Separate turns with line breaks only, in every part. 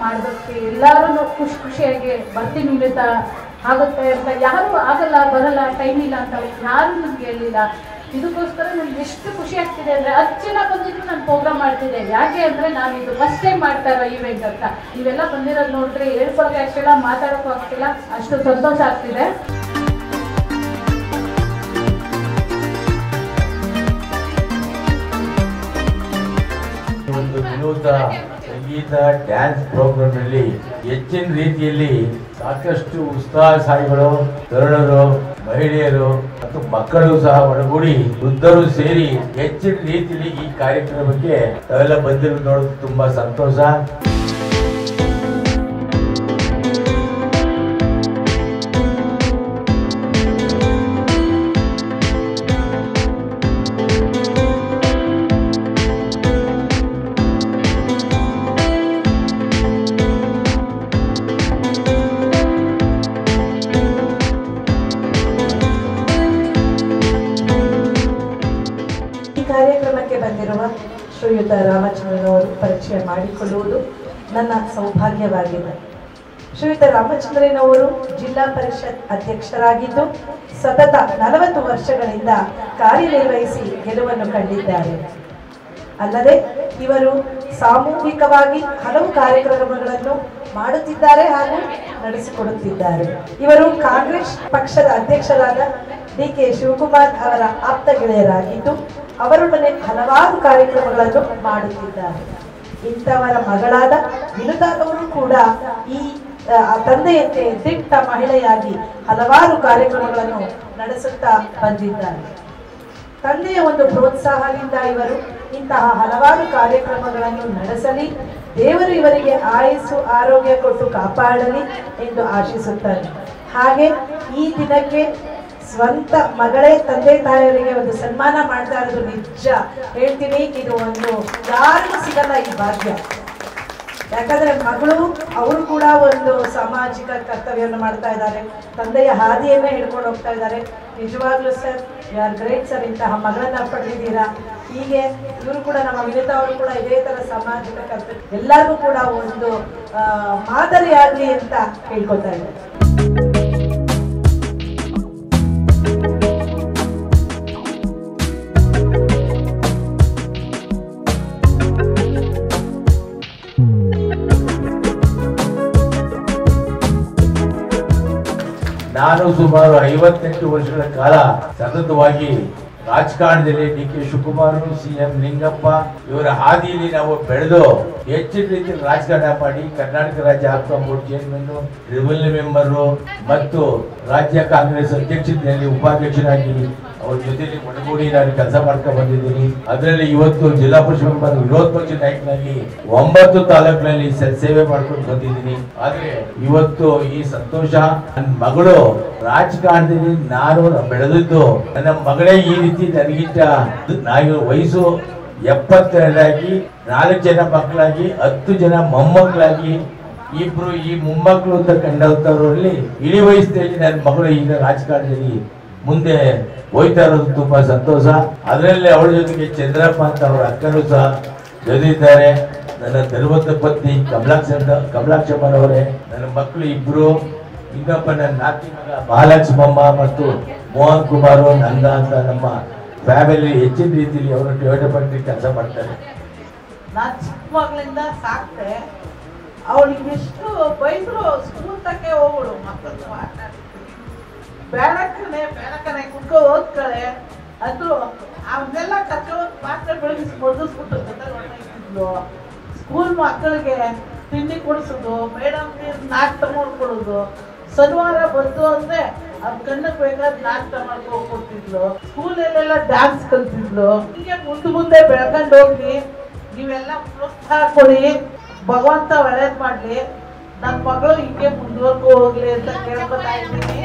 ಮಾಡೋದಕ್ಕೆ ಎಲ್ಲರೂ ಖುಷಿಯಾಗಿ ಬರ್ತೀನಿ ಮಿಲಿತ ಆಗುತ್ತೆ ಅಂತ. ಯಾರು ಆಗಲ್ಲ ಬರಲ್ಲ ಟೈಮ್ ಇಲ್ಲ ಅಂತ ಯಾರು ನಮ್ಗೆ ಹೇಳಿಲ್ಲ. ಇದಕ್ಕೋಸ್ಕರ ನನ್ಗೆ ಎಷ್ಟು ಖುಷಿ ಆಗ್ತಿದೆ ಅಂದರೆ 10 ಜನ ಬಂದಿದ್ರು ನಾನು ಪ್ರೋಗ್ರಾಮ್ ಮಾಡ್ತಿದ್ದೆ. ಯಾಕೆ ಅಂದರೆ ನಾನು ಇದು ಫಸ್ಟ್ ಟೈಮ್ ಮಾಡ್ತಾ ಇರೋ ಈವೆಂಟ್ ಅಂತ. ನೀವೆಲ್ಲ ಬಂದಿರೋದು ನೋಡ್ರಿ, ಹೇಳ್ಕೊಳಕ್ಕೆ ಆಗ್ತಿಲ್ಲ, ಮಾತಾಡೋಕ್ಕೂ ಆಗ್ತಿಲ್ಲ, ಅಷ್ಟು ಸಂತೋಷ ಆಗ್ತಿದೆ.
ಒಂದು ವಿನೂತ ಸಂಗೀತ ಡ್ಯಾನ್ಸ್ ಪ್ರೋಗ್ರಾಂನಲ್ಲಿ ಹೆಚ್ಚಿನ ರೀತಿಯಲ್ಲಿ ಸಾಕಷ್ಟು ಉತ್ಸಾಹಸಾಯಿಗಳು, ತರುಣರು, ಮಹಿಳೆಯರು ಮತ್ತು ಮಕ್ಕಳು ಸಹ ಒಳಗೂಡಿ ವೃದ್ಧರು ಸೇರಿ ಹೆಚ್ಚಿನ ರೀತಿಯಲ್ಲಿ ಈ ಕಾರ್ಯಕ್ರಮಕ್ಕೆ ತಾವೆಲ್ಲ ಬಂದಿರೋದು ನೋಡೋದು ತುಂಬಾ ಸಂತೋಷ.
ಕಾರ್ಯಕ್ರಮಕ್ಕೆ ಬಂದಿರುವ ಶ್ರೀಯುತ ರಾಮಚಂದ್ರನವರು ಪರಿಚಯ ಮಾಡಿಕೊಳ್ಳುವುದು ನನ್ನ ಸೌಭಾಗ್ಯವಾಗಿದೆ. ಶ್ರೀಯುತ ರಾಮಚಂದ್ರನವರು ಜಿಲ್ಲಾ ಪರಿಷತ್ ಅಧ್ಯಕ್ಷರಾಗಿದ್ದು ಸತತ 40 ವರ್ಷಗಳಿಂದ ಕಾರ್ಯನಿರ್ವಹಿಸಿ ಗೆಲುವನ್ನು ಕಂಡಿದ್ದಾರೆ. ಅಲ್ಲದೆ ಇವರು ಸಾಮೂಹಿಕವಾಗಿ ಹಲವು ಕಾರ್ಯಕ್ರಮಗಳನ್ನು ಮಾಡುತ್ತಿದ್ದಾರೆ ಹಾಗೂ ನಡೆಸಿಕೊಡುತ್ತಿದ್ದಾರೆ. ಇವರು ಕಾಂಗ್ರೆಸ್ ಪಕ್ಷದ ಅಧ್ಯಕ್ಷರಾದ ಡಿ.ಕೆ. ಶಿವಕುಮಾರ್ ಅವರ ಆಪ್ತ ಗೆಳೆಯರಾಗಿದ್ದು ಅವರೊಡನೆ ಹಲವಾರು ಕಾರ್ಯಕ್ರಮಗಳನ್ನು ಮಾಡುತ್ತಿದ್ದಾರೆ. ಇಂಥವರ ಮಗಳಾದ ವಿನುತಾರವರು ಕೂಡ ಈ ತಂದೆಯಂತೆ ದಿಟ್ಟ ಮಹಿಳೆಯಾಗಿ ಹಲವಾರು ಕಾರ್ಯಕ್ರಮಗಳನ್ನು ನಡೆಸುತ್ತಾ ಬಂದಿದ್ದಾರೆ. ತಂದೆಯ ಒಂದು ಪ್ರೋತ್ಸಾಹದಿಂದ ಇವರು ಇಂತಹ ಹಲವಾರು ಕಾರ್ಯಕ್ರಮಗಳನ್ನು ನಡೆಸಲಿ, ದೇವರು ಇವರಿಗೆ ಆಯುಸ್ಸು ಆರೋಗ್ಯ ಕೊಟ್ಟು ಕಾಪಾಡಲಿ ಎಂದು ಆಶಿಸುತ್ತಾರೆ. ಹಾಗೆ ಈ ದಿನಕ್ಕೆ ಸ್ವಂತ ಮಗಳೇ ತಂದೆ ತಾಯಿಯವರಿಗೆ ಒಂದು ಸನ್ಮಾನ ಮಾಡ್ತಾ ಇರೋದು ನಿಜ ಹೇಳ್ತೀನಿ, ಇದು ಒಂದು ಯಾರಿಗೂ ಸಿಗಲ್ಲ ಈ ಭಾಗ್ಯ. ಯಾಕಂದ್ರೆ ಮಗಳು ಅವರು ಕೂಡ ಒಂದು ಸಾಮಾಜಿಕ ಕರ್ತವ್ಯವನ್ನು ಮಾಡ್ತಾ ಇದ್ದಾರೆ, ತಂದೆಯ ಹಾದಿಯನ್ನೇ ಹಿಡ್ಕೊಂಡು ಹೋಗ್ತಾ ಇದ್ದಾರೆ. ನಿಜವಾಗ್ಲೂ sir, you are great sir, ಇಂತಹ ಮಗಳನ್ನ ಪಡೆದಿದ್ದೀರಾ. ಹೀಗೆ ಇವರು ಕೂಡ ನಮ್ಮ ವಿನುತಾ ಅವರು ಕೂಡ ಇದೇ ತರ ಸಾಮಾಜಿಕ ಕರ್ತವ್ಯ ಎಲ್ಲರಿಗೂ ಕೂಡ ಒಂದು ಮಾದರಿಯಾಗಲಿ ಅಂತ ಹೇಳ್ಕೊತಾ ಇದ್ದಾರೆ.
ನಾನು ಸುಮಾರು 58 ವರ್ಷಗಳ ಕಾಲ ಸತತವಾಗಿ ರಾಜಕಾರಣದಲ್ಲಿ ಡಿ.ಕೆ. ಶಿವಕುಮಾರ್, ಸಿ.ಎಂ. ಲಿಂಗಪ್ಪ ಇವರ ಹಾದಿಯಲ್ಲಿ ನಾವು ಬೆಳೆದು ಹೆಚ್ಚಿನ ರೀತಿಯಲ್ಲಿ ರಾಜಕಾರಣ ಮಾಡಿ ಕರ್ನಾಟಕ ರಾಜ್ಯ ಆಪ್ಕಾ ಬೋರ್ಡ್ ಚೇರ್ಮನ್, ಟ್ರಿಬ್ಯುನಲ್ ಮೆಂಬರು ಮತ್ತು ರಾಜ್ಯ ಕಾಂಗ್ರೆಸ್ ಅಧ್ಯಕ್ಷರಲ್ಲಿ ಉಪಾಧ್ಯಕ್ಷರಾಗಿ ಅವ್ರ ಜೊತೆಲಿ ಒಳಗೂಡಿ ನಾನು ಕೆಲಸ ಮಾಡ್ಕೊಂಡು ಬಂದಿದ್ದೀನಿ. ಅದರಲ್ಲಿ ಇವತ್ತು ಜಿಲ್ಲಾ ಪರಿಷತ್ ಮೆಂಬರ್ ವಿರೋಧ ಪಕ್ಷ ನಾಯಕನಾಗಿ 9 ತಾಲೂಕಿನಲ್ಲಿ ಸೇವೆ ಮಾಡ್ಕೊಂಡು ಬಂದಿದ್ದೀನಿ. ಆದ್ರೆ ಇವತ್ತು ಈ ಸಂತೋಷ, ನನ್ನ ಮಗಳು ರಾಜಕಾರಣದಲ್ಲಿ ನಾನು ಬೆಳೆದಿದ್ದು, ನನ್ನ ಮಗಳೇ ಈ ರೀತಿ ನನಗಿಂತ ನಾನು ವಯಸ್ಸು 72 4 ಜನ ಮಕ್ಕಳಾಗಿ 10 ಜನ ಮೊಮ್ಮಕ್ಕಳಾಗಿ ಇಬ್ರು ಈ ಮೊಮ್ಮಕ್ಕಳು ಅಂತ ಕಂಡವರಲ್ಲಿ ಇಳಿ ವಯಸ್ಸಿನಲ್ಲಿ ನನ್ನ ಮಗಳು ಈಗ ರಾಜಕಾರಣದಲ್ಲಿ ಮುಂದೆ ಹೋಯ್ತಾ ಇರೋದು ತುಂಬಾ ಸಂತೋಷ. ಅದರಲ್ಲಿ ಅವಳ ಜೊತೆಗೆ ಚಂದ್ರಪ್ಪ ಅಂತ ಅವರ ಅಕ್ಕನೂ ಸಹ ಜೊತೆಯಿದ್ದಾರೆ. ನನ್ನ ಧರ್ಮದ ಪತ್ನಿ ಕಮಲಾಕ್ಷಮ್ಮನವರೇ, ನನ್ನ ಮಕ್ಕಳು ಇಬ್ರು, ಇನ್ನೊಬ್ಬ ನನ್ನ ನಾತಿ ಮಗ ಮಹಾಲಕ್ಷ್ಮಮ್ಮ ಮತ್ತು ಮೋಹನ್ ಕುಮಾರ್ ನಂದ ಅಂತ ನಮ್ಮ ಫ್ಯಾಮಿಲಿ ಹೆಚ್ಚಿನ ರೀತಿಯಲ್ಲಿ ಅವರು ಡೆವಲಪ್ಮೆಂಟ್ ಕೆಲಸ ಮಾಡ್ತಾರೆ.
ನಾನು ಚಿಕ್ಕ ಮಗಳಿಂದ ಸಾಕ್ತೆ, ಅವಳಿಗೆ ಎಷ್ಟು ಬೈದ್ರು ಸ್ಕೂಲ್ ತಕ್ಕೆ ಹೋಗೋಳು, ಮಕ್ಕಳು ಬೇಡಕನೆ ಕುತ್ಕೊ ಓದ್ಕಳೆ ಅಂದ್ರು. ಅವನ್ನೆಲ್ಲ ಕರ್ಕೊಂಡು ಪಾತ್ರೆ ಬೆಳಗಿಸಿ ಬಡಿಸ್ಬಿಟ್ಟು ಹೊರಟಿದ್ಲು. ಸ್ಕೂಲ್ ಮಕ್ಕಳಿಗೆ ತಿಂಡಿ ಕೊಡಿಸೋದು, ಮೇಡಮ್ ನಾಟಕ ಮಾಡ್ಕೊಡೋದು, ಶನಿವಾರ ಬಂದು ಅಂದ್ರೆ ಅವ್ರ ಕಣ್ಣಕ್ಕೆ ಬೇಕಾದ ನಾಟಕ ಮಾಡ್ಕೊಡ್ತಿದ್ಲು. ಸ್ಕೂಲಲ್ಲೆಲ್ಲ ಡ್ಯಾನ್ಸ್ ಕಲ್ತಿದ್ಲು. ಹೀಗೆ ಮುಂದೆ ಬೆಳ್ಕೊಂಡು ಹೋಗ್ಲಿ, ನೀವೆಲ್ಲ ಪ್ರೋತ್ಸಾಹ ಕೊಡಿ, ಭಗವಂತ ಒಳ್ಳೇದ್ ಮಾಡ್ಲಿ, ನನ್ನ ಮಗಳು ಹೀಗೆ ಮುಂದುವರ್ಕೊ ಹೋಗ್ಲಿ ಅಂತ ಕೇಳ್ಕೊತಾ ಇದ್ದೀನಿ.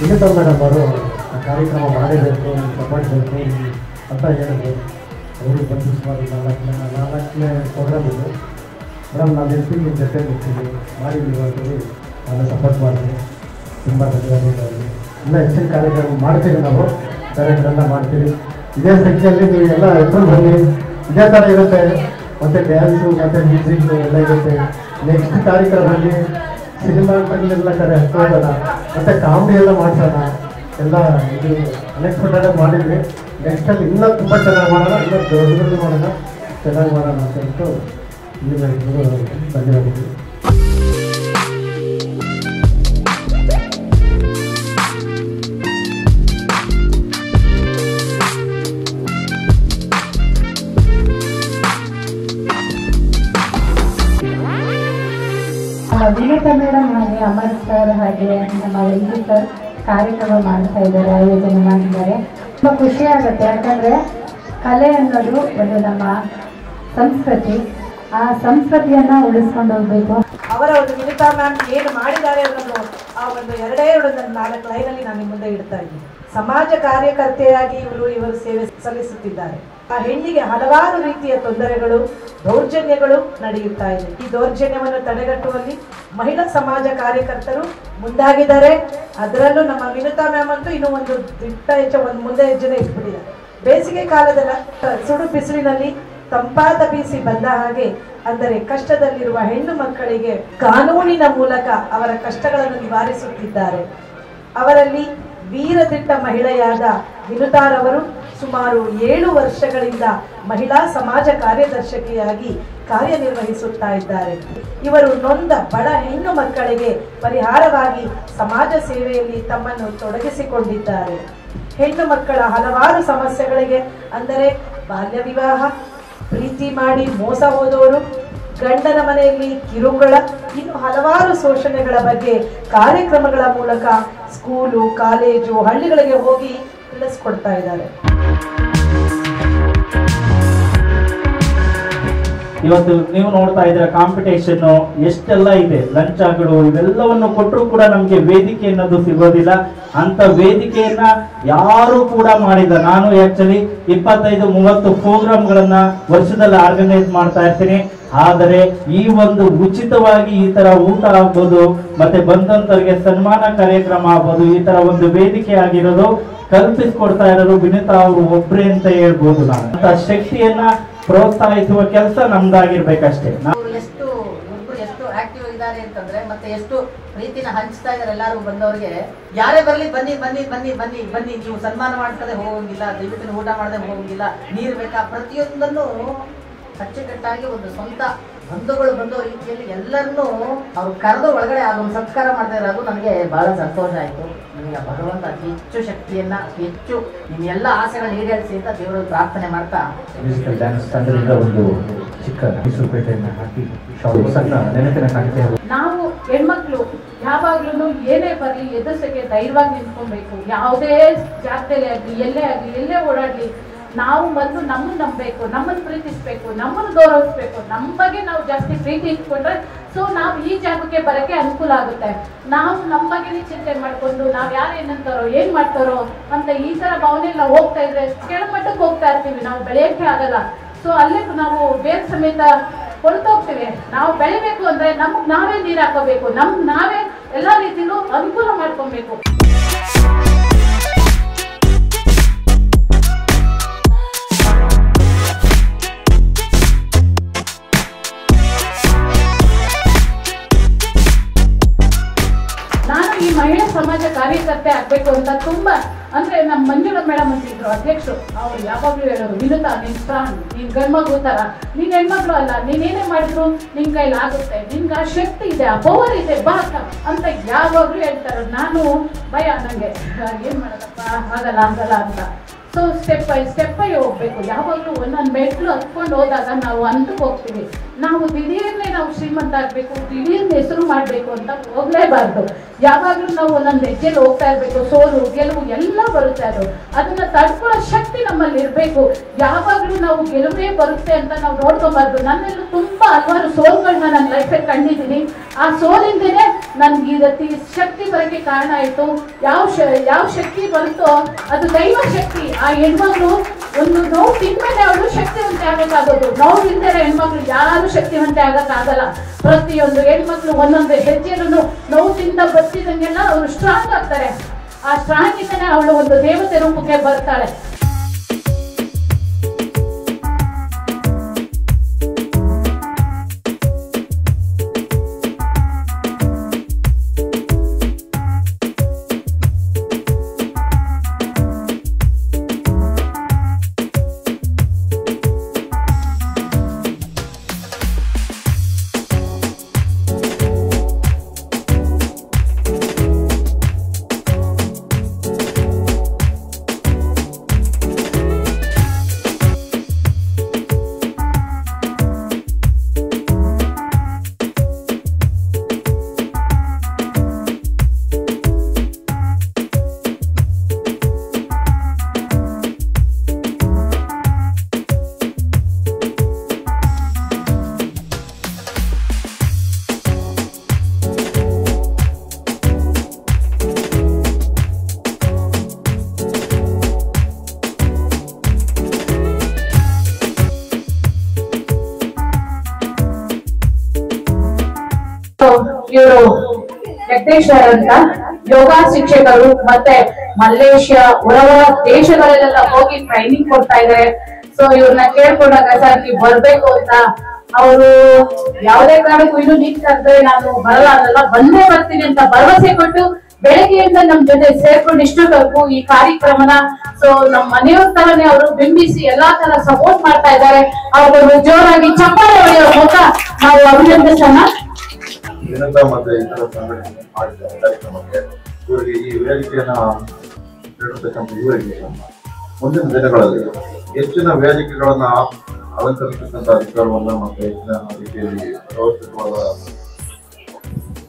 ವಿನುತಾ ಮೇಡಮ್ ಅವರು ಆ ಕಾರ್ಯಕ್ರಮ ಮಾಡಬೇಕು, ಸಪೋರ್ಟ್ಬೇಕು ಅಂತ ಹೇಳಿದ್ರು. ಅವರು ಬಂದು ಸುಮಾರು 4ನೇ ಪ್ರೋಗ್ರಾಮ್ ಇದು. ಮೇಡಮ್ ನಾನು ಹೆಲ್ಪಿಂಗ್ ನಿಮ್ಮ ಜೊತೆ ಇರ್ತೀನಿ ಮಾಡಿದ್ದೀವಿ ಅಂತೇಳಿ ನಾನು ಸಪೋರ್ಟ್ ಮಾಡ್ತೀನಿ. ತುಂಬ ಧನ್ಯವಾದಗಳು. ಇನ್ನೂ ಹೆಚ್ಚಿನ ಕಾರ್ಯಕ್ರಮ ಮಾಡ್ತೀವಿ, ನಾವು ಕಾರ್ಯಕ್ರಮ ಮಾಡ್ತೀವಿ. ಇದೇ ಸಂಖ್ಯೆಯಲ್ಲಿ ನೀವು ಎಲ್ಲ ಎತ್ಕೊಂಡು ಬನ್ನಿ. ಇದೇ ಥರ ಇರುತ್ತೆ, ಮತ್ತು ಡ್ಯಾನ್ಸು ಮತ್ತು ಮ್ಯೂಸಿಕ್ ಎಲ್ಲ ಇರುತ್ತೆ. ನೆಕ್ಸ್ಟ್ ಕಾರ್ಯಕ್ರಮದಲ್ಲಿ ಸಿನಿಮಾಗಳೆಲ್ಲ ಕರೆ ಹಚ್ಕೋಬೋಣ, ಮತ್ತು ಕಾಮಿಡಿ ಎಲ್ಲ ಮಾಡ್ಸೋಣ. ಎಲ್ಲ ಇದು ಅನ್ಎಕ್ಸ್ಪೆಕ್ಟೆಡ್ ಮಾಡಿದ್ವಿ. ನೆಕ್ಸ್ಟಲ್ಲಿ ಇನ್ನೂ ತುಂಬ ಚೆನ್ನಾಗಿ ಮಾಡೋಣ, ಇನ್ನೂ ದೊಡ್ಡದು ಮಾಡೋಣ, ಚೆನ್ನಾಗಿ ಮಾಡೋಣ ಅಂತ ಹೇಳ್ತು ಇಲ್ಲಿಂದ ಧನ್ಯವಾದಗಳು.
ವಿನೀತಾ ಮೇಡಮ್ ಹಾಗೆ ಅಮರ್ ಸರ್ ಹಾಗೆ ನಮ್ಮ ವೆಂಕಿ ಸರ್ ಕಾರ್ಯಕ್ರಮ ಮಾಡ್ತಾ ಇದ್ದಾರೆ, ಆಯೋಜನೆ ಮಾಡಿದ್ದಾರೆ. ತುಂಬ ಖುಷಿ ಆಗುತ್ತೆ. ಯಾಕಂದರೆ ಕಲೆ ಅನ್ನೋದು ಒಂದು ನಮ್ಮ ಸಂಸ್ಕೃತಿ, ಆ ಸಂಸ್ಕೃತಿಯನ್ನು ಉಳಿಸ್ಕೊಂಡು ಹೋಗ್ಬೇಕು.
ಅವರ ಒಂದು ವಿನೀತಾ ಮ್ಯಾಮ್ ಏನು ಮಾಡಿದ್ದಾರೆ ಅನ್ನೋದು ಆ ಒಂದು 2-4 ಲೈನಲ್ಲಿ ನಾನು ನಿಮ್ಮ ಮುಂದೆ ಇಡ್ತಾ ಇದ್ದೀನಿ. ಸಮಾಜ ಕಾರ್ಯಕರ್ತೆಯಾಗಿ ಇವರು ಸೇವೆ ಸಲ್ಲಿಸುತ್ತಿದ್ದಾರೆ. ಆ ಹೆಣ್ಣಿಗೆ ಹಲವಾರು ರೀತಿಯ ತೊಂದರೆಗಳು, ದೌರ್ಜನ್ಯಗಳು ನಡೆಯುತ್ತಾ ಇದೆ. ಈ ದೌರ್ಜನ್ಯವನ್ನು ತಡೆಗಟ್ಟುವಲ್ಲಿ ಮಹಿಳಾ ಸಮಾಜ ಕಾರ್ಯಕರ್ತರು ಮುಂದಾಗಿದ್ದಾರೆ. ಅದರಲ್ಲೂ ನಮ್ಮ ವಿನೀತಾ ಮ್ಯಾಮ್ ಅಂತೂ ಇನ್ನೂ ಒಂದು ಮುಂದೆ ಹೆಜ್ಜೆನೇ ಇಟ್ಬಿಟ್ಟಿದ್ದಾರೆ. ಬೇಸಿಗೆ ಕಾಲದಲ್ಲ ಸುಡು ಬಿಸಿಲಿನಲ್ಲಿ ತಂಪಾದ ಬೀಸಿ ಬಂದ ಹಾಗೆ, ಅಂದರೆ ಕಷ್ಟದಲ್ಲಿರುವ ಹೆಣ್ಣು ಮಕ್ಕಳಿಗೆ ಕಾನೂನಿನ ಮೂಲಕ ಅವರ ಕಷ್ಟಗಳನ್ನು ನಿವಾರಿಸುತ್ತಿದ್ದಾರೆ. ಅವರಲ್ಲಿ ವೀರದಿಟ್ಟ ಮಹಿಳೆಯಾದ ವಿನುತಾರವರು ಸುಮಾರು 7 ವರ್ಷಗಳಿಂದ ಮಹಿಳಾ ಸಮಾಜ ಕಾರ್ಯದರ್ಶಿಯಾಗಿ ಕಾರ್ಯನಿರ್ವಹಿಸುತ್ತಾ ಇದ್ದಾರೆ. ಇವರು ನೊಂದ ಬಡ ಹೆಣ್ಣು ಮಕ್ಕಳಿಗೆ ಪರಿಹಾರವಾಗಿ ಸಮಾಜ ಸೇವೆಯಲ್ಲಿ ತಮ್ಮನ್ನು ತೊಡಗಿಸಿಕೊಂಡಿದ್ದಾರೆ. ಹೆಣ್ಣು ಮಕ್ಕಳ ಹಲವಾರು ಸಮಸ್ಯೆಗಳಿಗೆ, ಅಂದರೆ ಬಾಲ್ಯ ವಿವಾಹ, ಪ್ರೀತಿ ಮಾಡಿ ಮೋಸ ಹೋದವರು, ಗಂಡನ ಮನೆಯಲ್ಲಿ ಕಿರುಕುಳ, ಇನ್ನು ಹಲವಾರು ಶೋಷಣೆಗಳ ಬಗ್ಗೆ ಕಾರ್ಯಕ್ರಮಗಳ ಮೂಲಕ ಸ್ಕೂಲು, ಕಾಲೇಜು, ಹಳ್ಳಿಗಳಿಗೆ ಹೋಗಿ ತಿಳಿಸ್ಕೊಡ್ತಾ ಇದ್ದಾರೆ.
ಇವತ್ತು ನೀವು ನೋಡ್ತಾ ಇದ್ರೆ ಕಾಂಪಿಟೇಷನ್ ಎಷ್ಟೆಲ್ಲ ಇದೆ, ಲಂಚಗಳು ಇವೆಲ್ಲವನ್ನು ಕೊಟ್ಟರು ಕೂಡ ನಮ್ಗೆ ವೇದಿಕೆ ಅನ್ನೋದು ಸಿಗೋದಿಲ್ಲ. ಅಂತ ವೇದಿಕೆಯನ್ನ ಯಾರು ಕೂಡ ಮಾಡಿಲ್ಲ. ನಾನು ಆಕ್ಚುಲಿ 25-30 ಪ್ರೋಗ್ರಾಮ್ಗಳನ್ನ ವರ್ಷದಲ್ಲಿ ಆರ್ಗನೈಸ್ ಮಾಡ್ತಾ ಇರ್ತೀನಿ. ಆದರೆ ಈ ಒಂದು ಉಚಿತವಾಗಿ ಈ ತರ ಊಟ ಆಗ್ಬೋದು, ಮತ್ತೆ ಬಂದಂತವ್ರಿಗೆ ಸನ್ಮಾನ ಕಾರ್ಯಕ್ರಮ ಆಗ್ಬೋದು, ಈ ತರ ಒಂದು ವೇದಿಕೆ ಆಗಿರೋದು ಕಲ್ಪಿಸ್ಕೊಡ್ತಾ ಇರೋದು ವಿನೀತಾ ಅವರು ಒಬ್ರೇ ಅಂತ ಹೇಳ್ಬೋದು. ನಾನು ಅಂತ ಶಕ್ತಿಯನ್ನ ಪ್ರೋತ್ಸಾಹಿಸುವ ಕೆಲಸ ನಮ್ದಾಗಿರ್ಬೇಕಷ್ಟೇ.
ಎಷ್ಟು ಆಕ್ಟಿವ್ ಇದ್ದಾರೆ ಅಂತಂದ್ರೆ, ಮತ್ತೆ ಎಷ್ಟು ಪ್ರೀತಿನ ಹಂಚ್ತಾ ಇದಾರೆ ಎಲ್ಲಾರು ಬಂದವ್ರಿಗೆ. ಯಾರೇ ಬರ್ಲಿ ಬನ್ನಿ ಬನ್ನಿ ಬನ್ನಿ ಬನ್ನಿ ಬನ್ನಿ, ನೀವು ಸನ್ಮಾನ ಮಾಡ್ಸದೆ ಹೋಗಂಗಿಲ್ಲ, ದಯವಿಟ್ಟು ಊಟ ಮಾಡದೆ ಹೋಗಂಗಿಲ್ಲ, ನೀರು ಬೇಕಾ, ಪ್ರತಿಯೊಂದನ್ನು ಅಚ್ಚುಕಟ್ಟಾಗಿ ಒಂದು ಸ್ವಂತ ಬಂಧುಗಳು ಬಂದೋ ರೀತಿಯಲ್ಲಿ ಎಲ್ಲರನ್ನೂ ಅವ್ರು ಕರೆದು ಒಳಗಡೆ ಅದೊಂದು ಸಂಸ್ಕಾರ ಮಾಡ್ತಾ ಇರೋದು ನನಗೆ ಬಹಳ ಸಂತೋಷ ಆಯ್ತು. ನಿಮಗೆ ಭಗವಂತ ಹೆಚ್ಚು ಶಕ್ತಿಯನ್ನ, ಹೆಚ್ಚು ನಿಮ್ಮೆಲ್ಲ ಆಸೆಗಳನ್ನ ಈಡೇರಿಸಿ ಅಂತ ದೇವರಲ್ಲಿ ಪ್ರಾರ್ಥನೆ ಮಾಡ್ತಾ
ಮ್ಯೂಸಿಕಲ್ ಡ್ಯಾನ್ಸ್ ತಂಡದಿಂದ ಒಂದು ಚಿಕ್ಕ ಮೈಸೂರುಪೇಟೆಯನ್ನು ಹಾಕಿ ಸಣ್ಣ ನೆನಪಿನ ಕಾಣಿಕೆ.
ನಾವು ಹೆಣ್ಮಕ್ಳು ಯಾವಾಗ್ಲೂ ಏನೇ ಬರಲಿ ಎದುರ್ಸಕ್ಕೆ ಧೈರ್ಯವಾಗಿ ನಿಂತ್ಕೊಬೇಕು. ಯಾವುದೇ ಜಾಗದಲ್ಲಿ ಆಗಲಿ, ಎಲ್ಲೇ ಓಡಾಡ್ಲಿ, ನಾವು ಮೊದಲು ನಮ್ಮನ್ನು ನಂಬಬೇಕು, ನಮ್ಮನ್ನು ಪ್ರೀತಿಸ್ಬೇಕು, ನಮ್ಮನ್ನು ಗೌರವಿಸ್ಬೇಕು. ನಮ್ಮ ಬಗ್ಗೆ ನಾವು ಜಾಸ್ತಿ ಪ್ರೀತಿ ಇಟ್ಕೊಂಡ್ರೆ ನಾವು ಈ ಜಾಗಕ್ಕೆ ಬರೋಕ್ಕೆ ಅನುಕೂಲ ಆಗುತ್ತೆ. ನಾವು ನಮ್ಮ ಬಗ್ಗೆನೇ ಚಿಂತೆ ಮಾಡ್ಕೊಂಡು ನಾವು ಯಾರು ಏನಂತಾರೋ ಏನ್ ಮಾಡ್ತಾರೋ ಅಂತ ಈ ತರ ಭಾವನೆ ಎಲ್ಲ ಹೋಗ್ತಾ ಇದ್ರೆ ಕೆಳಮಟ್ಟಕ್ಕೆ ಹೋಗ್ತಾ ಇರ್ತೀವಿ, ನಾವು ಬೆಳೆಯೋಕ್ಕೆ ಆಗಲ್ಲ. ಅಲ್ಲೇ ನಾವು ಬೇರೆ ಸಮೇತ ಹೊರಟೋಗ್ತೀವಿ. ನಾವು ಬೆಳಿಬೇಕು ಅಂದ್ರೆ ನಮ್ಗೆ ನಾವೇ ನೀರು ಹಾಕೋಬೇಕು, ನಾವೇ ಎಲ್ಲಾ ರೀತಿಲೂ ಅನುಕೂಲ ಮಾಡ್ಕೊಬೇಕು. ಈ ಮಹಿಳಾ ಸಮಾಜ ಕಾರ್ಯಕರ್ತೆ ಆಗ್ಬೇಕು ಅಂತ ತುಂಬಾ, ಅಂದ್ರೆ ನಮ್ಮ ಮಂಜುಳಾ ಮೇಡಮ್ ಅಂತಿದ್ರು ಅಧ್ಯಕ್ಷರು, ಅವ್ರು ಯಾವಾಗ್ಲೂ ಹೇಳೋರು, ವಿನುತಾ ನೀನ್ ಸ್ಟ್ರಾಂಗ್, ನೀನ್ ಗಂಡ್ಮಗು ತರ, ನೀನ್ ಹೆಣ್ಮಕ್ಳು ಅಲ್ಲ, ನೀನೇನೇ ಮಾಡಿದ್ರು ನಿನ್ ಕೈಲಿ ಆಗುತ್ತೆ, ನಿನ್ಗೆ ಆ ಶಕ್ತಿ ಇದೆ, ಆ ಪವರ್ ಇದೆ, ಬಾ ಅಂತ ಯಾವಾಗ್ಲೂ ಹೇಳ್ತಾರೆ. ನಾನು ಭಯ, ನಂಗೆ ಏನ್ ಮಾಡೋದಪ್ಪ, ಆಗಲ್ಲ ಅಂತ. ಸ್ಟೆಪ್ ಬೈ ಹೋಗ್ಬೇಕು. ಯಾವಾಗಲೂ ಒಂದೊಂದು ಮೆಟ್ಲು ಹತ್ಕೊಂಡು ಹೋದಾಗ ನಾವು ಹಂತಕ್ಕೆ ಹೋಗ್ತೀವಿ. ನಾವು ದಿಢೀರ್ನೆ ನಾವು ಶ್ರೀಮಂತ ಆಗ್ಬೇಕು, ದಿಢೀರ್ನೆ ಹೆಸರು ಮಾಡಬೇಕು ಅಂತ ಹೋಗ್ಲೇಬಾರ್ದು. ಯಾವಾಗಲೂ ನಾವು ಒಂದೊಂದು ಹೆಜ್ಜೆಲಿ ಹೋಗ್ತಾ ಇರ್ಬೇಕು. ಸೋಲು ಗೆಲುವು ಎಲ್ಲ ಬರುತ್ತೆ, ಅದನ್ನ ತಡ್ಕೊಳ್ಳೋ ಶಕ್ತಿ ನಮ್ಮಲ್ಲಿ ಇರಬೇಕು. ಯಾವಾಗಲೂ ನಾವು ಗೆಲುವೇ ಬರುತ್ತೆ ಅಂತ ನಾವು ನೋಡ್ಕೊಬಾರ್ದು. ನನ್ನೆಲ್ಲೂ ತುಂಬಾ ಹಲವಾರು ಸೋಲುಗಳನ್ನ ನನ್ನ ಲೈಫಲ್ಲಿ ಕಂಡಿದ್ದೀನಿ. ಆ ಸೋಲಿಂದನೇ ನನ್ಗೆ ಈ ರೀತಿ ಶಕ್ತಿ ಬರೋಕ್ಕೆ ಕಾರಣ ಆಯಿತು. ಯಾವ ಶಕ್ತಿ ಬರುತ್ತೋ ಅದು ದೈವ ಶಕ್ತಿ. ಆ ಹೆಣ್ಮಕ್ಳು ಒಂದು ನೋವು ತಿಂದ್ಮೇಲೆ ಅವಳು ಶಕ್ತಿವಂತೆ ಆಗಕ್ಕಾಗೋದು. ನೋವು ಇಲ್ದಿರೋ ಹೆಣ್ಮಕ್ಳು ಯಾರು ಶಕ್ತಿವಂತೆ ಆಗಕ್ಕಾಗಲ್ಲ. ಪ್ರತಿಯೊಂದು ಹೆಣ್ಮಕ್ಳು ಒಂದೊಂದು ಹೆಜ್ಜೆಯನ್ನು ನೋವು ತಿಂದ ಬತ್ತಿದಂಗೆಲ್ಲ ಅವರು ಸ್ಟ್ರಾಂಗ್ ಆಗ್ತಾರೆ. ಆ ಸ್ಟ್ರಾಂಗ್ ಇಂದನೇ ಅವಳು ಒಂದು ದೇವತೆ ರೂಪಕ್ಕೆ ಬರ್ತಾಳೆ. ಇವರು ಜಗದೀಶ್ವರ್ ಅಂತ ಯೋಗ ಶಿಕ್ಷಕರು, ಮತ್ತೆ ಮಲೇಷ್ಯಾ ಹೊರ ದೇಶಗಳಲ್ಲೆಲ್ಲ ಹೋಗಿ ಟ್ರೈನಿಂಗ್ ಕೊಡ್ತಾ ಇದಾರೆ. ಸೊ ಇವ್ರನ್ನ ಕೇಳ್ಕೊಂಡಾಗ ಸರ್ ನೀವು ಬರ್ಬೇಕು ಅಂತ, ಅವರು ಯಾವುದೇ ಕಾರಣಕ್ಕೂ ಇನ್ನು ನೀನ್ ಕರೆದ್ರೆ ನಾನು ಬರಲ್ಲ ಅನ್ನಲ್ಲ, ಬಂದೇ ಬರ್ತೀನಿ ಅಂತ ಭರವಸೆ ಕೊಟ್ಟು ಬೆಳಗ್ಗೆಯಿಂದ ನಮ್ ಜೊತೆ ಸೇರ್ಕೊಂಡು ಇಷ್ಟೊತ್ತವರೆಗೂ ಈ ಕಾರ್ಯಕ್ರಮನ ಸೊ ನಮ್ ಮನೆಯವ್ರ ತರನೇ ಅವರು ಬಿಂಬಿಸಿ ಎಲ್ಲಾ ತರ ಸಪೋರ್ಟ್ ಮಾಡ್ತಾ ಇದ್ದಾರೆ. ಅವ್ರಿಗೆ ಜೋರಾಗಿ ಚಪ್ಪಾಳೆ ಹೊಡೆಯೋ ಮೂಲಕ ನಾವು ಅಭಿನಂದಿಸೋಣ.
ಮತ್ತೆ ಇತರ ಸಂಘಟನೆ ಮಾಡಿದ ಕಾರ್ಯಕ್ರಮಕ್ಕೆ ಇವರಿಗೆ ಈ ವೇದಿಕೆಯನ್ನ ನೀಡತಕ್ಕಂಥ ಇವರಿಗೆ ಮುಂದಿನ ದಿನಗಳಲ್ಲಿ ಹೆಚ್ಚಿನ ವೇದಿಕೆಗಳನ್ನ ಅಲಂಕರಿಸತಕ್ಕಂಥ ಅಧಿಕಾರವನ್ನ ಮತ್ತೆ ಹೆಚ್ಚಿನ ರೀತಿಯಲ್ಲಿ ವ್ಯವಸ್ಥಿತವಾದ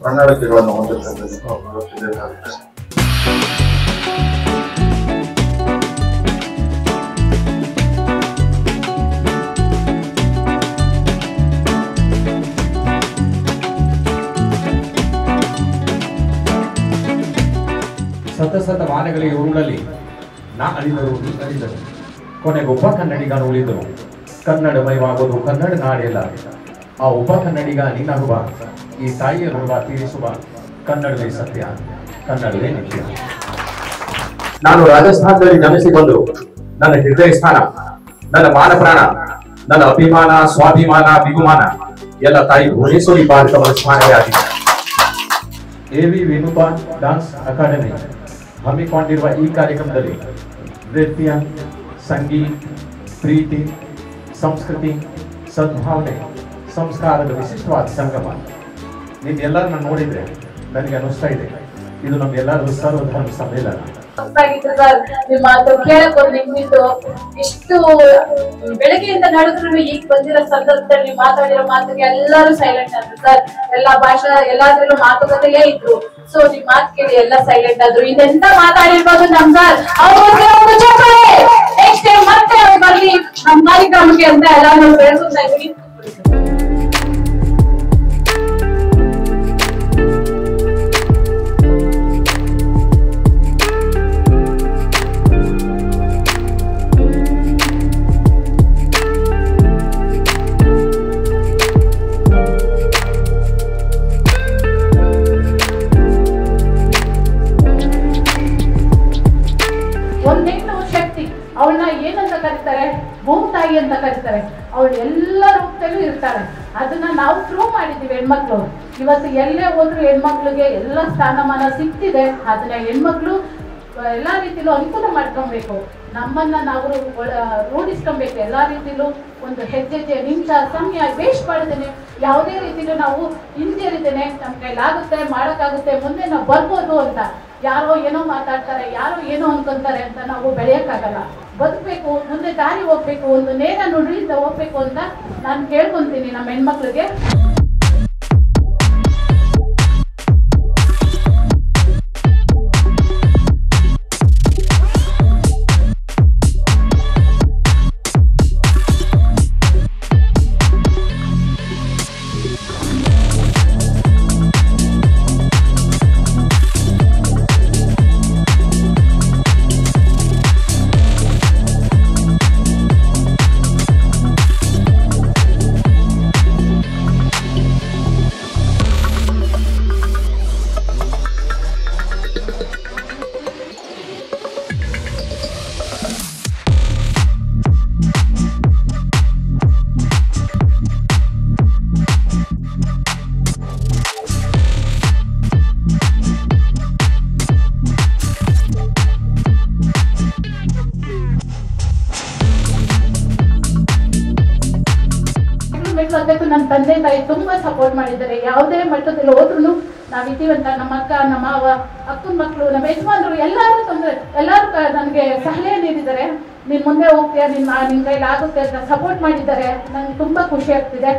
ಪ್ರಣಾಳಿಕೆಗಳನ್ನು ಹೊಂದಿರತಕ್ಕಂಥ ವ್ಯವಸ್ಥೆ ಬೇಕಾಗುತ್ತೆ.
ಶತಮಾನಗಳಿಗೆ ಉರುಳಲಿ ನಾ ಅಳಿದರು ನೀ ಅಳಿದರು, ಕೊನೆಗೊಬ್ಬ ಕನ್ನಡಿಗನು ಉಳಿದರು. ಕನ್ನಡಮಯವಾಗುವುದು ಕನ್ನಡ ನಾಡೆಲ್ಲ, ಆ ಒಬ್ಬ ಕನ್ನಡಿಗ ನೀನಾಗುವ, ಈ ತಾಯಿಯ ಋಣ ತೀರಿಸುವ. ಕನ್ನಡವೇ ಸತ್ಯ, ಕನ್ನಡವೇ ನಿತ್ಯ. ನಾನು ರಾಜಸ್ಥಾನದಲ್ಲಿ ಜನಿಸಿಕೊಂಡು ನನ್ನ ಹೃದಯ ಸ್ಥಾನ, ನನ್ನ ಮಾನ ಪ್ರಾಣ, ನನ್ನ ಅಭಿಮಾನ, ಸ್ವಾಭಿಮಾನ, ಬಿಗುಮಾನ ಎಲ್ಲ ತಾಯಿ ಭುವನೇಶ್ವರಿ ಭಾರತದ ಸ್ಥಾನವೇ ಆಗಿದೆ. ಎವಿ ವೇಣುಪಾ ಡಾನ್ಸ್ ಅಕಾಡೆಮಿ ಹಮ್ಮಿಕೊಂಡಿರುವ ಈ ಕಾರ್ಯಕ್ರಮದಲ್ಲಿ ನೃತ್ಯ, ಸಂಗೀತ, ಪ್ರೀತಿ, ಸಂಸ್ಕೃತಿ, ಸದ್ಭಾವನೆ, ಸಂಸ್ಕಾರದ ವಿಶಿಷ್ಟವಾದ ಸಂಗಮ. ನಿಮ್ಮೆಲ್ಲರನ್ನ ನೋಡಿದ್ರೆ ನನಗೆ ಅನಿಸ್ತಾ ಇದೆ ಇದು ನಮ್ಮೆಲ್ಲರೂ ಸರ್ವಧರ್ಮ ಸಮ್ಮೇಳನ.
ಸರ್ ನಿಮ್ಮ ಮಾತು ಕೇಳಕ್ ನಿಮ್ಮಿದ್ದು ಇಷ್ಟು ಬೆಳಗ್ಗೆಯಿಂದ ನಡೆದ್ರು ಈಗ ಬಂದಿರೋ ಸಂದರ್ಭದಲ್ಲಿ ನೀವು ಮಾತಾಡಿರೋ ಮಾತಿಗೆ ಎಲ್ಲರೂ ಸೈಲೆಂಟ್ ಆದ್ರು ಸರ್. ಎಲ್ಲಾ ಭಾಷಾ ಎಲ್ಲಾದ್ರಲ್ಲೂ ಮಾತುಕತೆಯೇ ಇದ್ರು. ಸೊ ನಿಮ್ ಮಾತು ಕೇಳಿ ಎಲ್ಲ ಸೈಲೆಂಟ್ ಆದ್ರು. ಇದೆಂತ ಮಾತಾಡಿರ್ಬೋದು ನಮ್ ಸರ್. ನೆಕ್ಸ್ಟ್ ಟೈಮ್ ಮತ್ತೆ ಅವ್ರು ಬರ್ಲಿ ನಮ್ ಕಾರ್ಯಕ್ರಮಕ್ಕೆ ಅಂತ ಎಲ್ಲ ನಾವು ಹೇಳ್ಕೊತಾ ಇದ್ವಿ. ಒಂದೇನು ಶಕ್ತಿ, ಅವಳನ್ನ ಏನಂತ ಕರೀತಾರೆ, ಭೂತಾಯಿ ಅಂತ ಕರೀತಾರೆ. ಅವಳು ಎಲ್ಲ ರೂಪದಲ್ಲೂ ಇರ್ತಾಳೆ. ಅದನ್ನ ನಾವು ಪ್ರೂವ್ ಮಾಡಿದೀವಿ ಹೆಣ್ಮಕ್ಳು. ಇವತ್ತು ಎಲ್ಲೇ ಹೋದ್ರು ಹೆಣ್ಮಕ್ಳಿಗೆ ಎಲ್ಲ ಸ್ಥಾನಮಾನ ಸಿಗ್ತಿದೆ. ಅದನ್ನ ಹೆಣ್ಮಕ್ಳು ಎಲ್ಲಾ ರೀತಿಲೂ ಅನುಕೂಲ ಮಾಡ್ಕೊಬೇಕು. ನಮ್ಮನ್ನ ನಾವು ರೂಢಿಸ್ಕೊಬೇಕು. ಎಲ್ಲಾ ರೀತಿಲೂ ಒಂದು ಹೆಜ್ಜೆ ನಿಮಿಷ ಸಮಯ ವೇಸ್ಟ್ ಮಾಡದೇನೆ, ಯಾವುದೇ ರೀತಿಲೂ ನಾವು ಹಿಂಜರಿದೇನೆ ನಮ್ ಕೈಲಾಗುತ್ತೆ, ಮಾಡಕ್ಕಾಗುತ್ತೆ, ಮುಂದೆ ನಾವು ಬರ್ಬೋದು ಅಂತ. ಯಾರೋ ಏನೋ ಮಾತಾಡ್ತಾರೆ, ಯಾರೋ ಏನೋ ಅನ್ಕೊಂತಾರೆ ಅಂತ ನಾವು ಬೆಳೆಯಕ್ಕಾಗಲ್ಲ. ಬದುಕಬೇಕು, ಮುಂದೆ ದಾರಿ ಹೋಗ್ಬೇಕು, ಒಂದು ನೇರ ನುಡಿಯಿಂದ ಹೋಗ್ಬೇಕು ಅಂತ ನಾನು ಕೇಳ್ಕೊಂತೀನಿ ನಮ್ಮ ಹೆಣ್ಮಕ್ಳಿಗೆ. ಮೆಟ್ಲು ಹತ್ತಕ್ಕೂ ನನ್ನ ತಂದೆ ತಾಯಿ ತುಂಬಾ ಸಪೋರ್ಟ್ ಮಾಡಿದ್ದಾರೆ. ಯಾವುದೇ ಮಟ್ಟದಲ್ಲಿ ಹೋದ್ರು ನಾವಿದ್ದೀವಂತ ನಮ್ಮ ಅಕ್ಕ, ನಮ್ಮ ಮಾವ, ಅಕ್ಕನ ಮಕ್ಕಳು, ನಮ್ಮ ಯಜಮಾನರು ಎಲ್ಲರೂ ನನಗೆ ಸಲಹೆ ನೀಡಿದ್ದಾರೆ. ನೀನ್ ಮುಂದೆ ಹೋಗ್ತೀಯ, ನಿನ್ ಕೈಲಿ ಆಗುತ್ತೆ ಅಂತ ಸಪೋರ್ಟ್ ಮಾಡಿದ್ದಾರೆ. ನಂಗೆ ತುಂಬಾ ಖುಷಿ ಆಗ್ತಿದೆ.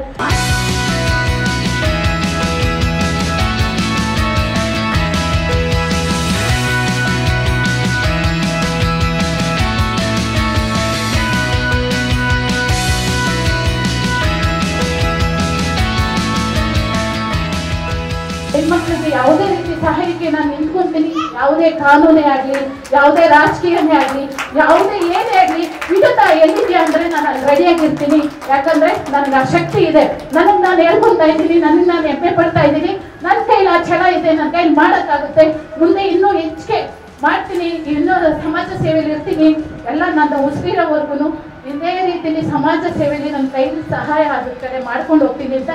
ಹೆಣ್ಮಕ್ಳಿಗೆ ಯಾವುದೇ ರೀತಿ ಸಹಾಯಕ್ಕೆ ನಾನು ನಿಂತ್ಕೊಂತೀನಿ. ಯಾವುದೇ ಕಾನೂನೇ ಆಗ್ಲಿ, ಯಾವುದೇ ರಾಜಕೀಯನೇ ಆಗ್ಲಿ, ಯಾವುದೇ ಏನೇ ಆಗ್ಲಿ, ವಿಧತಾ ಎಲ್ಲಿದೆಯಾ ಅಂದ್ರೆ ನಾನು ಅಲ್ಲಿ ರೆಡಿಯಾಗಿರ್ತೀನಿ. ಯಾಕಂದ್ರೆ ನನಗೆ ಆ ಶಕ್ತಿ ಇದೆ. ನನಗೆ ನಾನು ಹೇಳ್ಕೊಳ್ತಾ ಇದ್ದೀನಿ, ನನಗೆ ನಾನು ಹೆಮ್ಮೆ ಪಡ್ತಾ ಇದ್ದೀನಿ. ನನ್ನ ಕೈಲಿ ಆ ಛಲ ಇದೆ, ನನ್ನ ಕೈಲಿ ಮಾಡೋಕ್ಕಾಗುತ್ತೆ. ಮುಂದೆ ಇನ್ನೂ ಹೆಚ್ಚಿಗೆ ಮಾಡ್ತೀನಿ, ಇನ್ನೂ ಸಮಾಜ ಸೇವೆಯಲ್ಲಿ ಇರ್ತೀನಿ. ಎಲ್ಲ ನನ್ನ ಉಸಿರಿರೋವರೆಗೂ ಇದೇ ರೀತಿಯಲ್ಲಿ ಸಮಾಜ ಸೇವೆಯಲ್ಲಿ ನನ್ನ ಕೈಲಿ ಸಹಾಯ ಆಗುತ್ತೆ ಮಾಡ್ಕೊಂಡು ಹೋಗ್ತೀನಿ ಅಂತ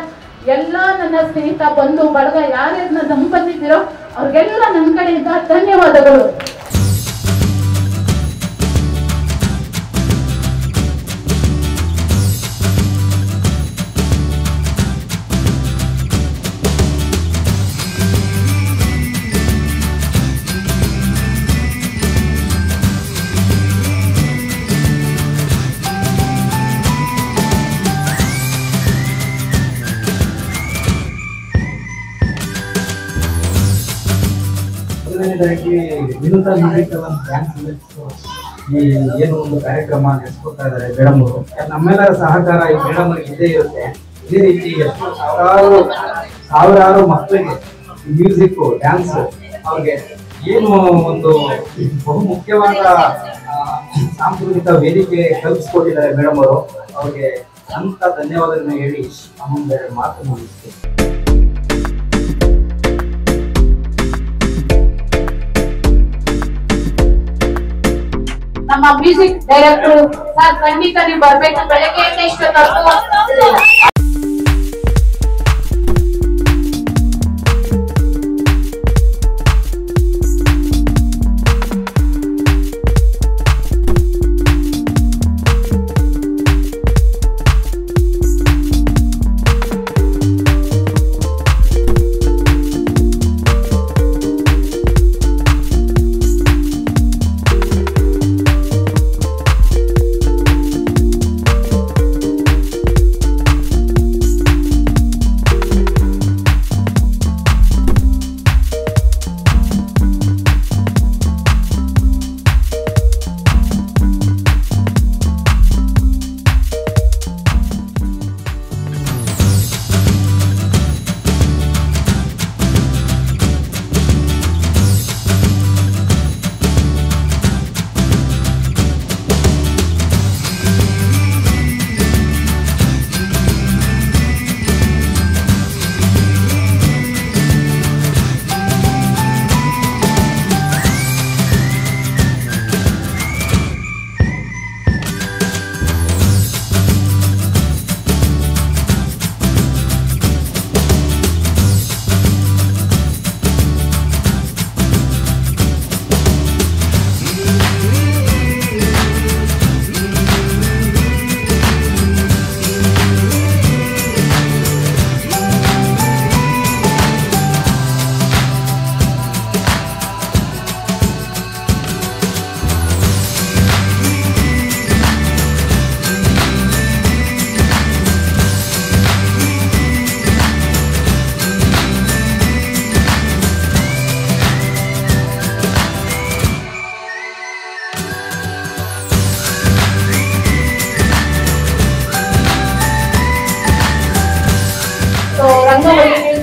ಎಲ್ಲ ನನ್ನ ಸ್ನೇಹಿತ, ಬಂಧು ಬಳಗ ಯಾರ್ಯಾರನ್ನ ನಂಬಂದಿದ್ದೀರೋ ಅವ್ರಿಗೆಲ್ಲ ನನ್ನ ಕಡೆಯಿಂದ ಧನ್ಯವಾದಗಳು.
ವಿನೂತ ಈ ಏನು ಒಂದು ಕಾರ್ಯಕ್ರಮ ನಡೆಸ್ಕೊಡ್ತಾ ಇದ್ದಾರೆ ಮೇಡಮ್ ಅವರು. ನಮ್ಮೆಲ್ಲರ ಸಹಕಾರ ಈ ಮೇಡಮ್ ಇದ್ದೇ ಇರುತ್ತೆ. ಇದೇ ರೀತಿ ಎಷ್ಟು ಸಾವಿರಾರು ಮಕ್ಕಳಿಗೆ ಮ್ಯೂಸಿಕ್, ಡ್ಯಾನ್ಸ್ ಅವ್ರಿಗೆ ಏನು ಒಂದು ಬಹು ಮುಖ್ಯವಾದ ಸಾಂಸ್ಕೃತಿಕ ವೇದಿಕೆ ಕಲ್ಪಿಸ್ಕೊಟ್ಟಿದ್ದಾರೆ ಮೇಡಮ್ ಅವರು. ಅವ್ರಿಗೆ ಅಂತ ಧನ್ಯವಾದಗಳನ್ನ ಹೇಳಿ ನಮ್ಮೊಂದು ಮಾತು ಮುಗಿಸ್ತೀವಿ.
ನಮ್ಮ ಮ್ಯೂಸಿಕ್ ಡೈರೆಕ್ಟರ್ ಸರ್ ಖಂಡಿತ ನೀವು ಬರ್ಬೇಕು. ಬೆಳಗ್ಗೆಯಿಂದ ಇಷ್ಟೊತ್ತು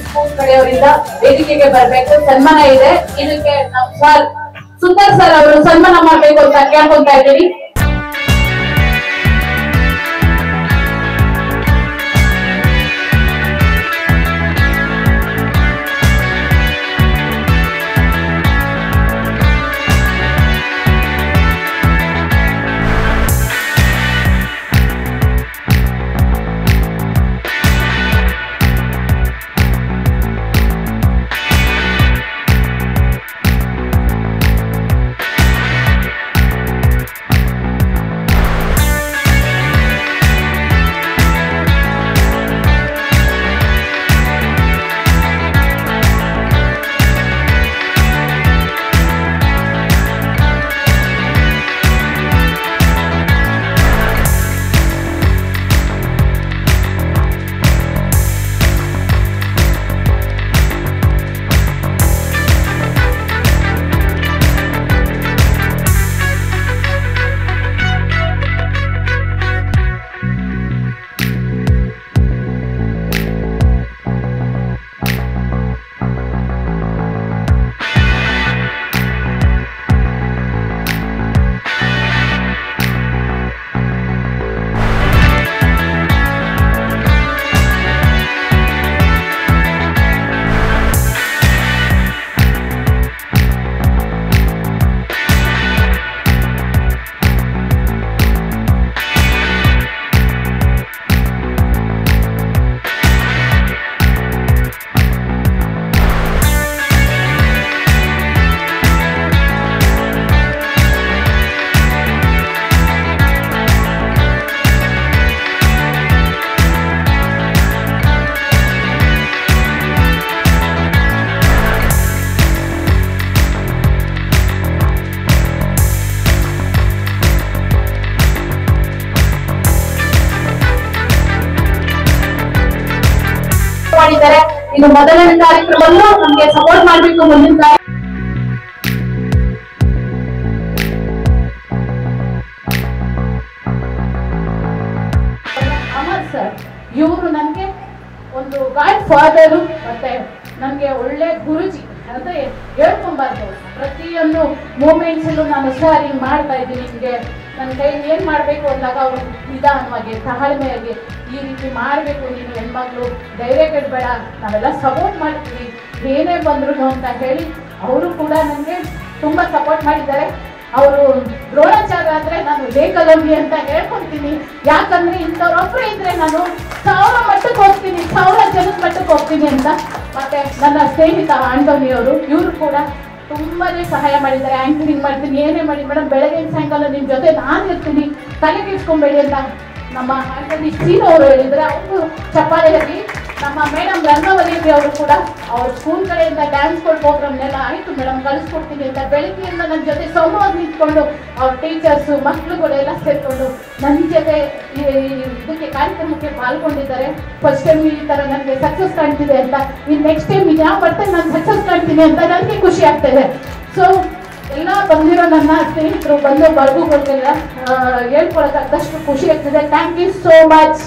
ಸ್ಕೂಲ್ ಕಡೆಯವರಿಂದ ವೇದಿಕೆಗೆ ಬರ್ಬೇಕು. ಸನ್ಮಾನ ಇದೆ. ಇದಕ್ಕೆ ನಮ್ಮ ಸರ್ ಸುಂದರ್ ಸರ್ ಅವರು ಸನ್ಮಾನ ಮಾಡ್ಬೇಕು ಅಂತ ಕೇಳ್ಕೊಂತಾ ಇದ್ದೀನಿ. ಮಾಡಿದ್ದಾರೆ. ಇದು ಮೊದಲನೇ ಕಾರ್ಯಕ್ರಮದಲ್ಲೂ ನಮ್ಗೆ ಸಪೋರ್ಟ್ ಮಾಡ್ಬೇಕು ಮುಂದಿನ ಅಮರ್ ಸರ್ ಇವರು ನನಗೆ ಒಂದು ಗಾಡ್ ಫಾದರು ಮತ್ತೆ ನನಗೆ ಒಳ್ಳೆ ಗುರುಜಿ ಅಂತ ಹೇಳ್ಕೊಂಬಾರ್ದು. ಪ್ರತಿಯೊಂದು ಮೂಮೆಂಟ್ಸ್ ಅಲ್ಲೂ ನಾನು ಸರ್ ಹಿಂಗ್ ಮಾಡ್ತಾ ಇದ್ದೀನಿ, ನಿಮ್ಗೆ ನನ್ನ ಕೈಯಲ್ಲಿ ಏನ್ ಮಾಡ್ಬೇಕು ಅಂದಾಗ ಅವರು ನಿಧಾನವಾಗಿ ತಾಳ್ಮೆಯಾಗಿ ಈ ರೀತಿ ಮಾಡ್ಬೇಕು, ನೀನು ಹೆಣ್ಮಕ್ಳು ಧೈರ್ಯ ಕೆಡಬೇಡ, ನಾವೆಲ್ಲ ಸಪೋರ್ಟ್ ಮಾಡ್ತೀವಿ ಏನೇ ಬಂದ್ರು ಅಂತ ಹೇಳಿ ಅವರು ಕೂಡ ನನಗೆ ತುಂಬಾ ಸಪೋರ್ಟ್ ಮಾಡಿದ್ದಾರೆ. ಅವರು ದ್ರೋಣಾಚಾರ್ಯ ಆದ್ರೆ ನಾನು ಲೇಖಲವ್ಯ ಅಂತ ಹೇಳ್ಕೊಂತೀನಿ. ಯಾಕಂದ್ರೆ ಇಂಥವ್ರೊಬ್ರು ಇದ್ರೆ ನಾನು 1000 ಮಟ್ಟಕ್ಕೆ ಹೋಗ್ತೀನಿ, 1000 ಜನದ ಮಟ್ಟಕ್ಕೆ ಹೋಗ್ತೀನಿ ಅಂತ. ಮತ್ತೆ ನನ್ನ ಸ್ನೇಹಿತ ಆಂಟೋನಿ ಅವರು ಇವರು ಕೂಡ ತುಂಬಾನೇ ಸಹಾಯ ಮಾಡಿದ್ದಾರೆ. ಆಂಕರಿಂಗ್ ಮಾಡ್ತೀನಿ, ಏನೇ ಮಾಡಿ ಮೇಡಮ್ ಬೆಳಗಿನ ಸಾಯಂಕಾಲ ನಿಮ್ ಜೊತೆ ನಾನು ಇರ್ತೀನಿ, ತಲೆಗೆಡ್ಸ್ಕೊಂಬೇಡಿ ಅಂತ ನಮ್ಮ ಆಂಟೋನಿ ಸೀನ್ ಅವರು ಹೇಳಿದ್ರೆ ಅವರು ಚಪ್ಪಾಳೆಯಲ್ಲಿ. ನಮ್ಮ ಮೇಡಮ್ ರಂಗವಲ್ಲಿ ಅವರು ಕೂಡ ಅವ್ರ ಸ್ಕೂಲ್ ಕಡೆಯಿಂದ ಡ್ಯಾನ್ಸ್ ಪ್ರೋಗ್ರಾಮ್ನೆಲ್ಲ ಆಯ್ತು ಮೇಡಮ್ ಕಳಿಸ್ಕೊಡ್ತೀನಿ ಅಂತ ಬೆಳಗ್ಗೆಯಿಂದ ನನ್ನ ಜೊತೆ ಸಂವಾದ ನಿಂತ್ಕೊಂಡು ಅವ್ರ ಟೀಚರ್ಸು ಮಕ್ಳುಗಳೆಲ್ಲ ಸೇರ್ಕೊಂಡು ನನ್ನ ಜೊತೆ ಇದಕ್ಕೆ ಕಾರ್ಯಕ್ರಮಕ್ಕೆ ಪಾಲ್ಗೊಂಡಿದ್ದಾರೆ. ಫಸ್ಟ್ ಟೈಮ್ ಈ ತರ ನನಗೆ ಸಕ್ಸಸ್ ಕಾಣ್ತಿದೆ ಅಂತ, ಇನ್ನು ನೆಕ್ಸ್ಟ್ ಟೈಮ್ ಇದು ಯಾವ ಬರ್ತದೆ ನಾನು ಸಕ್ಸಸ್ ಕಾಣ್ತೀನಿ ಅಂತ ನನಗೆ ಖುಷಿ ಆಗ್ತಾಯಿದೆ. ಸೊ ಎಲ್ಲ ಬಂದಿರೋ ನನ್ನ ಸ್ನೇಹಿತರು ಬಂದು ಬರ್ಗುಗಳಿಗೆಲ್ಲ ಹೇಳ್ಕೊಳಕ್ಕಾದಷ್ಟು ಖುಷಿ ಆಗ್ತಿದೆ. Thank you so much.